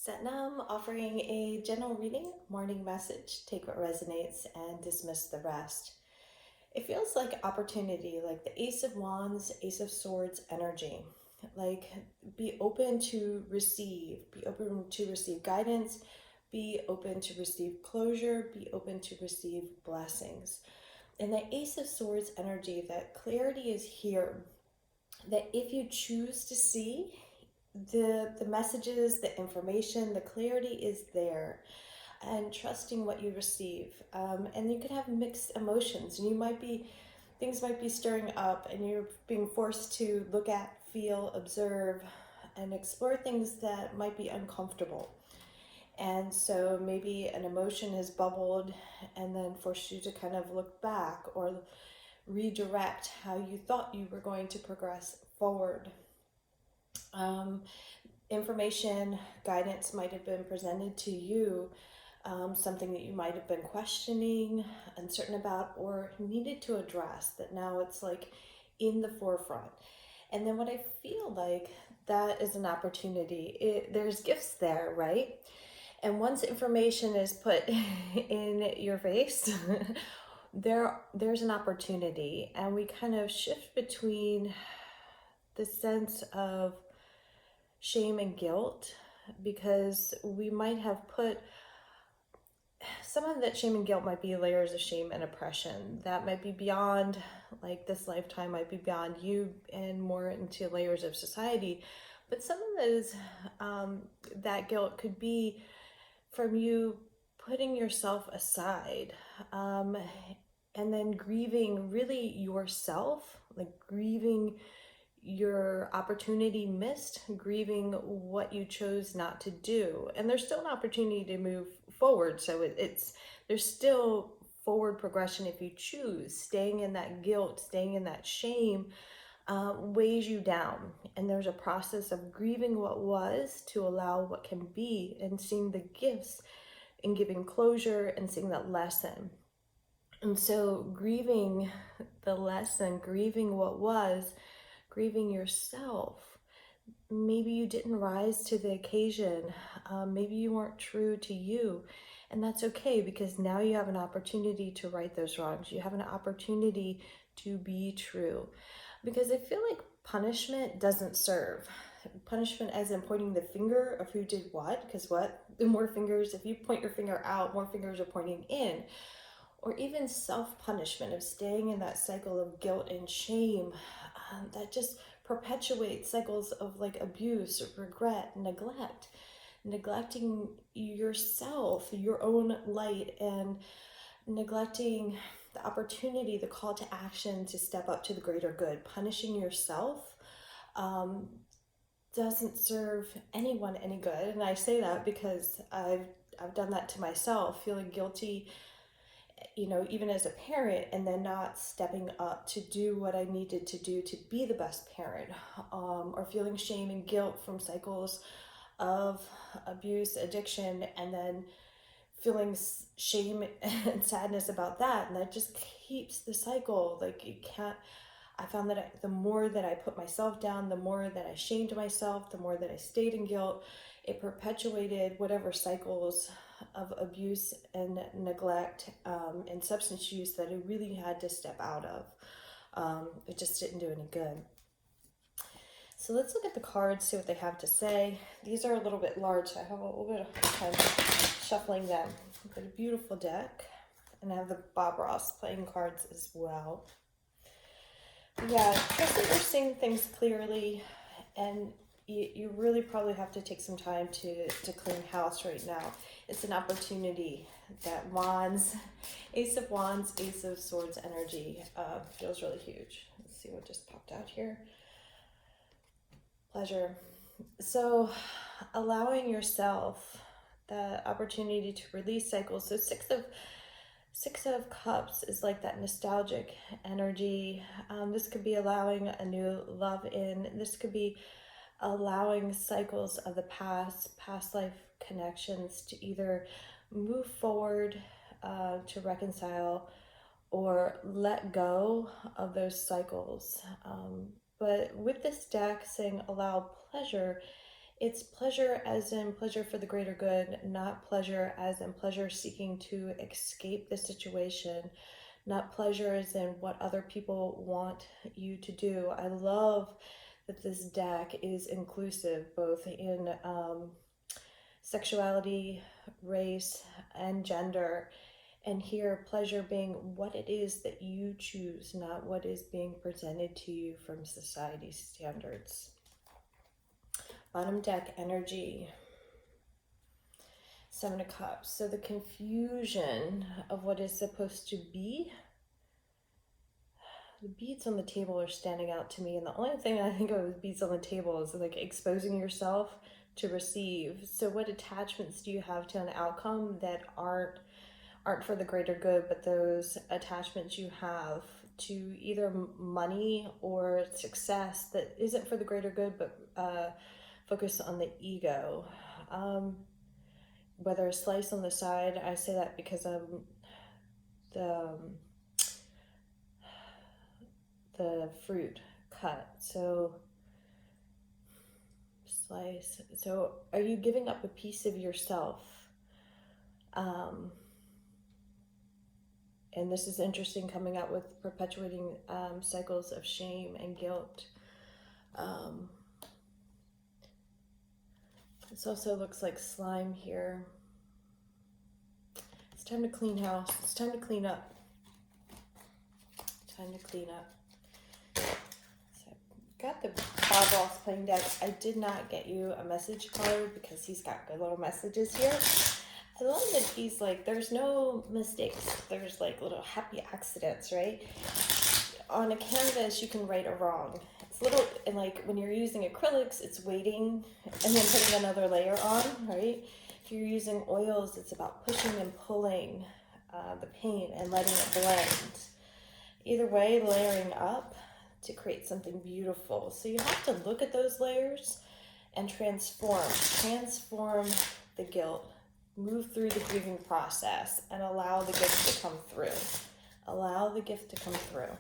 Satnam offering a general reading, morning message, take what resonates and dismiss the rest. It feels like opportunity, like the Ace of Wands, Ace of Swords energy. Like be open to receive guidance, be open to receive closure, be open to receive blessings. And the Ace of Swords energy, that clarity is here, that if you choose to see, the messages, the information, the clarity is there, and trusting what you receive. And you could have mixed emotions, and things might be stirring up, and you're being forced to look at, feel, observe, and explore things that might be uncomfortable. And so maybe an emotion has bubbled and then forced you to kind of look back or redirect how you thought you were going to progress forward. Information, guidance might have been presented to you, something that you might have been questioning, uncertain about, or needed to address, that now it's like in the forefront. And then what I feel like that is an opportunity. There's gifts there, right? And once information is put in your face, there's an opportunity, and we kind of shift between the sense of shame and guilt, because we might have put some of that shame and guilt might be layers of shame and oppression that might be beyond, like, this lifetime, might be beyond you and more into layers of society. But some of those, that guilt could be from you putting yourself aside, and then grieving really yourself, like grieving your opportunity missed, grieving what you chose not to do. And there's still an opportunity to move forward. So there's still forward progression if you choose. Staying in that guilt, staying in that shame weighs you down. And there's a process of grieving what was to allow what can be, and seeing the gifts and giving closure and seeing that lesson. And so grieving the lesson, grieving what was, grieving yourself. Maybe you didn't rise to the occasion. Maybe you weren't true to you. And that's okay, because now you have an opportunity to right those wrongs. You have an opportunity to be true. Because I feel like punishment doesn't serve. Punishment as in pointing the finger of who did what, because the more fingers, if you point your finger out, more fingers are pointing in. Or even self-punishment, of staying in that cycle of guilt and shame, that just perpetuates cycles of like abuse, regret, neglect, neglecting yourself, your own light, and neglecting the opportunity, the call to action to step up to the greater good. Punishing yourself doesn't serve anyone any good. And I say that because I've done that to myself, feeling guilty, even as a parent, and then not stepping up to do what I needed to do to be the best parent, or feeling shame and guilt from cycles of abuse, addiction, and then feeling shame and sadness about that. And that just keeps the cycle. Like, you can't, I found that the more that I put myself down, the more that I shamed myself, the more that I stayed in guilt, it perpetuated whatever cycles of abuse and neglect, and substance use that I really had to step out of. It just didn't do any good. So let's look at the cards, see what they have to say. These are a little bit large, so I have a little bit of time shuffling them. I've got a beautiful deck, and I have the Bob Ross playing cards as well. Yeah, trust that you're seeing things clearly, and you really probably have to take some time to clean house right now. It's an opportunity. That Wands, Ace of Wands, Ace of Swords energy feels really huge. Let's see what just popped out here. Pleasure. So allowing yourself the opportunity to release cycles. So Six of Cups is like that nostalgic energy. This could be allowing a new love in. This could be allowing cycles of the past life connections to either move forward, to reconcile, or let go of those cycles. But with this deck saying allow pleasure, It's pleasure as in pleasure for the greater good, not pleasure as in pleasure seeking to escape the situation, not pleasure as in what other people want you to do. I love that this deck is inclusive both in sexuality, race, and gender. And here, pleasure being what it is that you choose, not what is being presented to you from society's standards. Bottom deck energy. Seven of Cups. So the confusion of what is supposed to be. The beads on the table are standing out to me, and the only thing I think of with beads on the table is like exposing yourself to receive. So what attachments do you have to an outcome that aren't for the greater good, but those attachments you have to either money or success that isn't for the greater good, but focus on the ego. Whether a slice on the side, I say that because the fruit cut. So slice. So are you giving up a piece of yourself? And this is interesting, coming out with perpetuating cycles of shame and guilt. This also looks like slime here. It's time to clean house. It's time to clean up. Time to clean up. So I've got the Bob Ross playing deck. I did not get you a message card because he's got good little messages here. I love that he's like, there's no mistakes. There's like little happy accidents, right? On a canvas, you can right or wrong. It's little, and like when you're using acrylics, it's waiting and then putting another layer on, right? If you're using oils, it's about pushing and pulling the paint and letting it blend. Either way, layering up to create something beautiful. So you have to look at those layers and transform the guilt. Move through the grieving process and allow the gift to come through. Allow the gift to come through.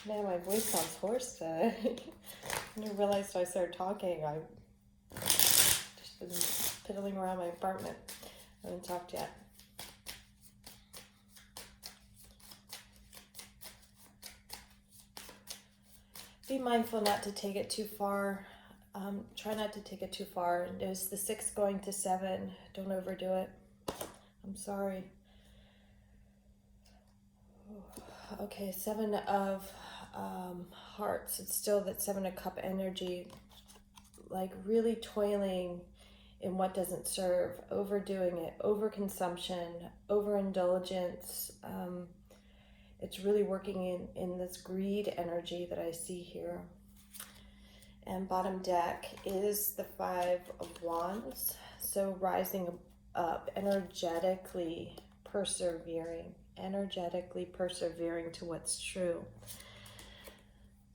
Man, my voice sounds hoarse today. When I realized I started talking, I've just been piddling around my apartment. I haven't talked yet. Be mindful not to take it too far. Try not to take it too far. There's the 6 going to 7. Don't overdo it. I'm sorry. Okay, 7 of hearts. It's still that 7 of cup energy. Like really toiling in what doesn't serve. Overdoing it. Overconsumption. Overindulgence. It's really working in this greed energy that I see here. And bottom deck is the 5 of Wands. So rising up, energetically persevering to what's true.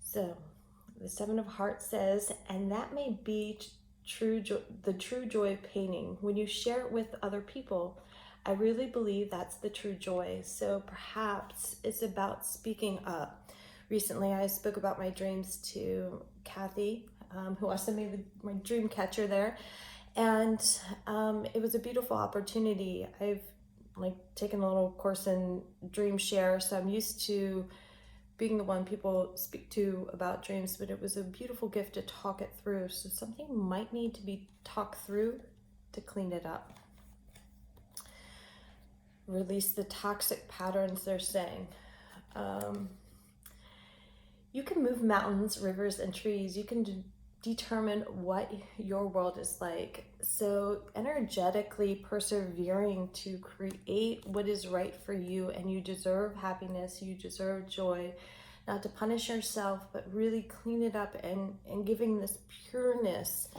So the 7 of Hearts says, and that may be the true joy of painting. When you share it with other people, I really believe that's the true joy. So perhaps it's about speaking up. Recently, I spoke about my dreams to Kathy, who also made my dream catcher there. And it was a beautiful opportunity. I've taken a little course in dream share, so I'm used to being the one people speak to about dreams, but it was a beautiful gift to talk it through. So something might need to be talked through to clean it up. Release the toxic patterns, they're saying. You can move mountains, rivers, and trees. You can determine what your world is like. So energetically persevering to create what is right for you, and you deserve happiness, you deserve joy. Not to punish yourself, but really clean it up and giving this pureness,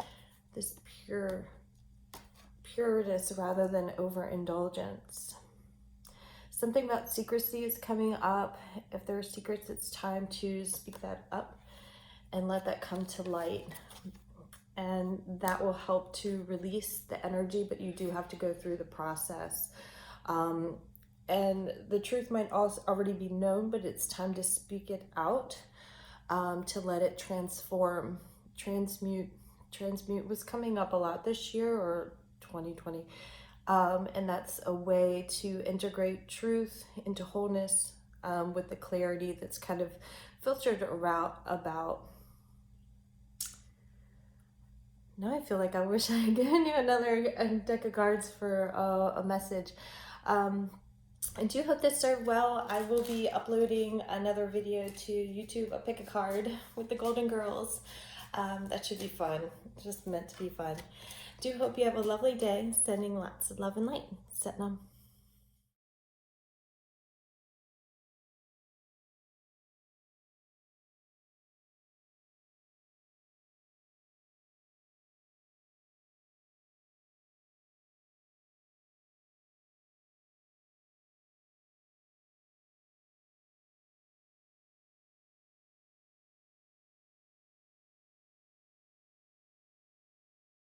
this pureness rather than overindulgence. Something about secrecy is coming up. If there are secrets, it's time to speak that up and let that come to light. And that will help to release the energy, but you do have to go through the process. And the truth might also already be known, but it's time to speak it out, to let it transform transmute. Transmute was coming up a lot this year, or 2020. And that's a way to integrate truth into wholeness, with the clarity that's kind of filtered around about. Now I feel like I wish I had given you another deck of cards for a message. I do hope this served well. I will be uploading another video to YouTube, a pick a card with the Golden Girls. That should be fun. It's just meant to be fun. Do hope you have a lovely day. Sending lots of love and light. Setnam.